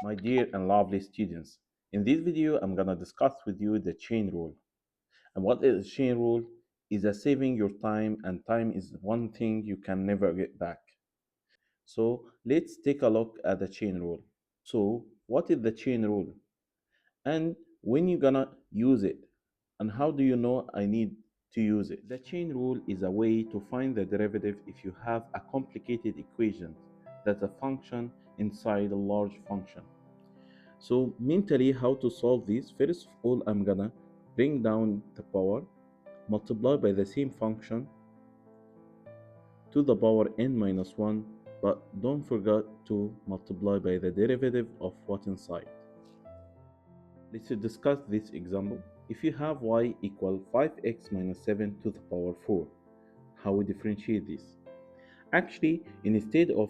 My dear and lovely students, in this video I'm gonna discuss with you the chain rule. And what is the chain rule? Is a saving your time, and time is one thing you can never get back. So let's take a look at the chain rule. So what is the chain rule? And when you gonna use it? And how do you know I need to use it? The chain rule is a way to find the derivative if you have a complicated equation that's a function inside a large function. So mentally, how to solve this? First of all, I'm gonna bring down the power, multiply by the same function to the power n minus 1, but don't forget to multiply by the derivative of what inside. Let's discuss this example. If you have y equal 5x minus 7 to the power 4, how we differentiate this? Actually, instead of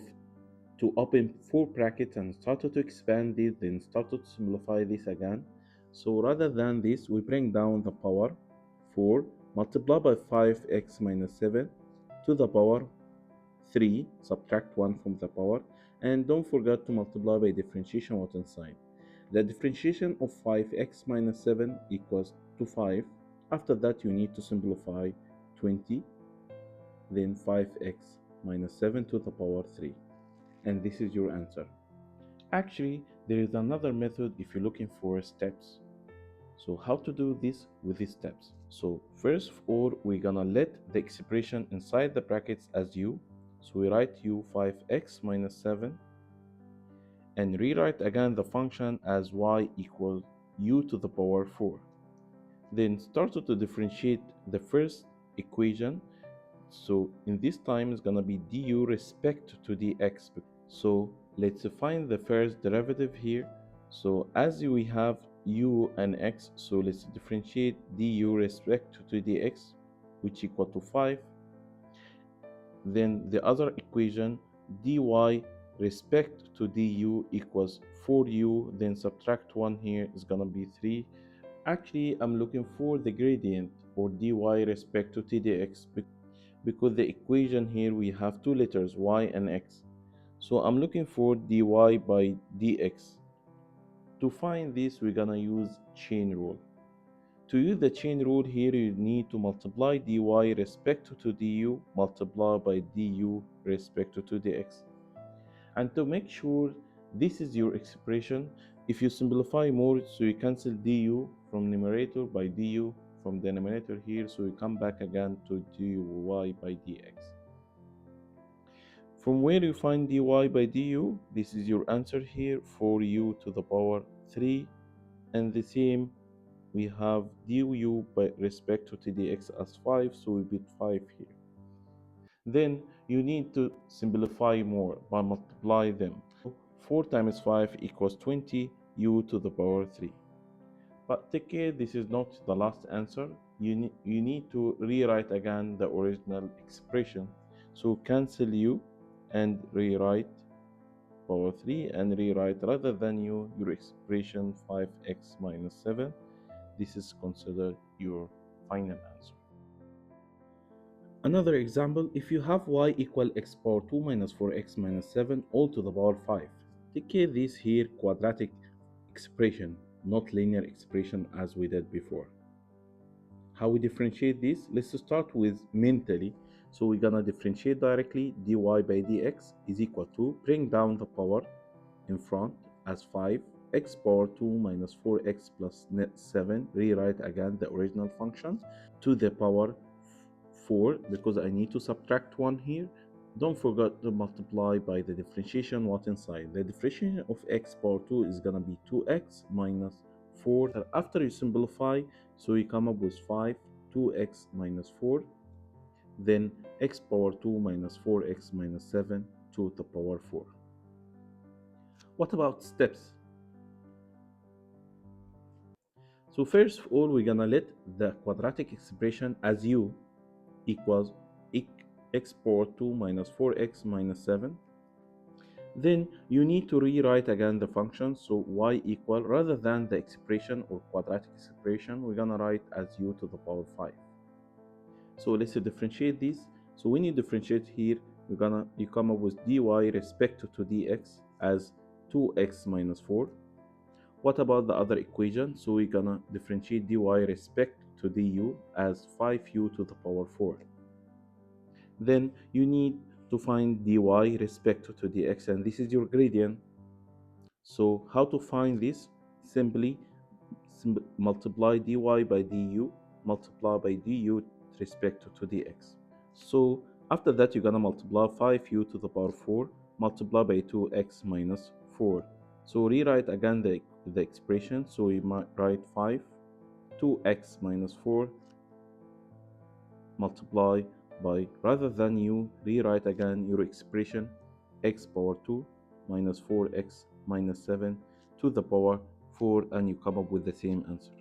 to open four brackets and started to expand this, then started to simplify this again. So rather than this, we bring down the power 4, multiply by 5x minus 7 to the power 3, subtract 1 from the power, and don't forget to multiply by differentiation what's inside. The differentiation of 5x minus 7 equals to 5. After that, you need to simplify 20, then 5x minus 7 to the power 3. And this is your answer. Actually, there is another method if you're looking for steps. So how to do this with these steps? So first of all, we're gonna let the expression inside the brackets as u. So we write u 5x minus 7 and rewrite again the function as y equals u to the power 4. Then start to differentiate the first equation. So in this time it's gonna be du respect to dx. So let's find the first derivative here. So as we have u and x, so let's differentiate du respect to dx, which equal to 5. Then the other equation, dy respect to du equals 4u, then subtract 1 here is gonna be 3. Actually, I'm looking for the gradient or dy respect to dx because the equation here we have two letters y and x. So I'm looking for dy by dx. To find this, we're gonna use chain rule. To use the chain rule here, you need to multiply dy respect to du, multiply by du respect to dx. And to make sure this is your expression, if you simplify more, so you cancel du from numerator by du from denominator here, so you come back again to dy by dx. From where you find dy by du, this is your answer here, 4u to the power 3, and the same we have du by respect to dx as 5, so we put 5 here. Then you need to simplify more by multiply them. 4 times 5 equals 20 u to the power 3. But take care, this is not the last answer. You need to rewrite again the original expression. So cancel u and rewrite power 3 and rewrite rather than u your expression 5x minus 7. This is considered your final answer. Another example, if you have y equal x power 2 minus 4x minus 7 all to the power 5. Take care this here quadratic expression, not linear expression as we did before. How we differentiate this? Let's start with mentally. So we're gonna differentiate directly. Dy by dx is equal to, bring down the power in front as 5, x power 2 minus 4x plus 7, rewrite again the original function, to the power 4 because I need to subtract 1 here. Don't forget to multiply by the differentiation what inside. The differentiation of x power 2 is gonna be 2x minus 4. After you simplify, so you come up with 5, 2x minus 4, then x power 2 minus 4x minus 7 to the power 4. What about steps? So first of all, we're gonna let the quadratic expression as u equals x power 2 minus 4x minus 7. Then you need to rewrite again the function. So y equal, rather than the expression or quadratic expression, we're gonna write as u to the power 5. So let's differentiate this. So when you differentiate here, you come up with dy respect to dx as 2x minus 4. What about the other equation? So we're gonna differentiate dy respect to du as 5u to the power 4. Then you need to find dy respect to dx, and this is your gradient. So how to find this? Simply multiply dy by du, multiply by du with respect to dx. So after that, you're gonna multiply 5u to the power 4, multiply by 2x minus 4. So rewrite again the expression. So we might write 5, 2x minus 4, multiply by, rather than you rewrite again your expression, x power 2 minus 4x minus 7 to the power 4, and you come up with the same answer.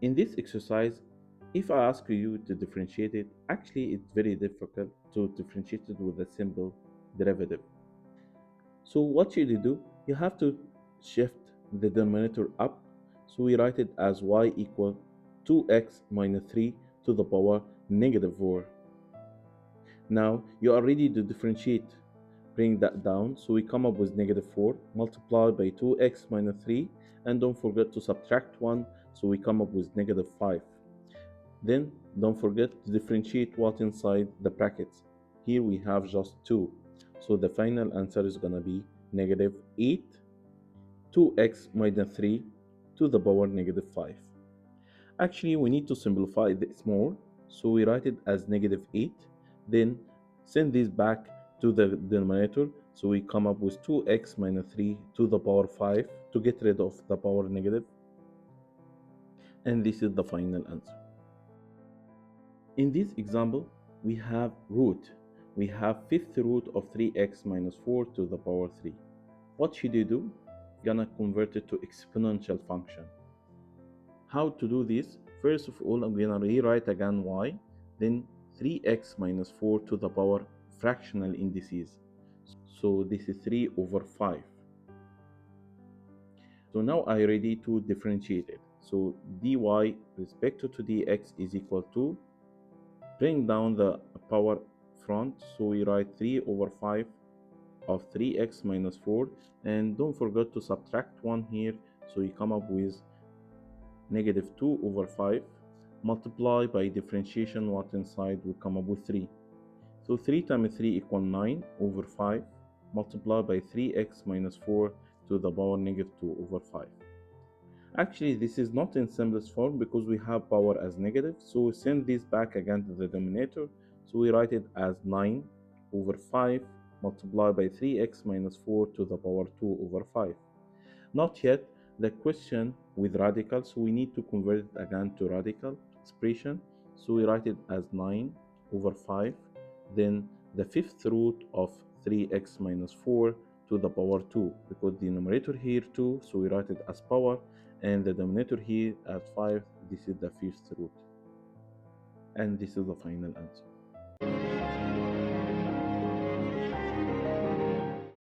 In this exercise, if I ask you to differentiate it, actually it's very difficult to differentiate it with a simple derivative. So what should you do? You have to shift the denominator up. So we write it as y equal 2x minus 3 to the power negative 4. Now you are ready to differentiate. Bring that down. So we come up with negative 4 multiplied by 2x minus 3, and don't forget to subtract 1. So we come up with negative 5. Then don't forget to differentiate what inside the brackets. Here we have just 2. So the final answer is going to be negative 8, 2x minus 3 to the power negative 5. Actually, we need to simplify this more. So we write it as negative 8. Then send this back to the denominator. So we come up with 2x minus 3 to the power 5 to get rid of the power negative. And this is the final answer. In this example, we have root. We have fifth root of 3x minus 4 to the power 3. What should you do? Gonna convert it to exponential function. How to do this? First of all, I'm gonna rewrite again y, then 3x minus 4 to the power fractional indices. So this is 3 over 5. So now I ready to differentiate it. So dy respect to dx is equal to, bring down the power front, so we write 3 over 5 of 3x minus 4, and don't forget to subtract 1 here, so you come up with negative 2 over 5, multiply by differentiation what inside we come up with 3. So 3 times 3 equal 9 over 5, multiply by 3x minus 4 to the power negative 2 over 5. Actually, this is not in simplest form because we have power as negative, so send this back again to the denominator. So we write it as 9 over 5 multiplied by 3x minus 4 to the power 2 over 5. Not yet the question with radical, so we need to convert it again to radical expression. So we write it as 9 over 5, then the fifth root of 3x minus 4 to the power 2, because the numerator here 2, so we write it as power, and the denominator here as 5. This is the fifth root, and this is the final answer.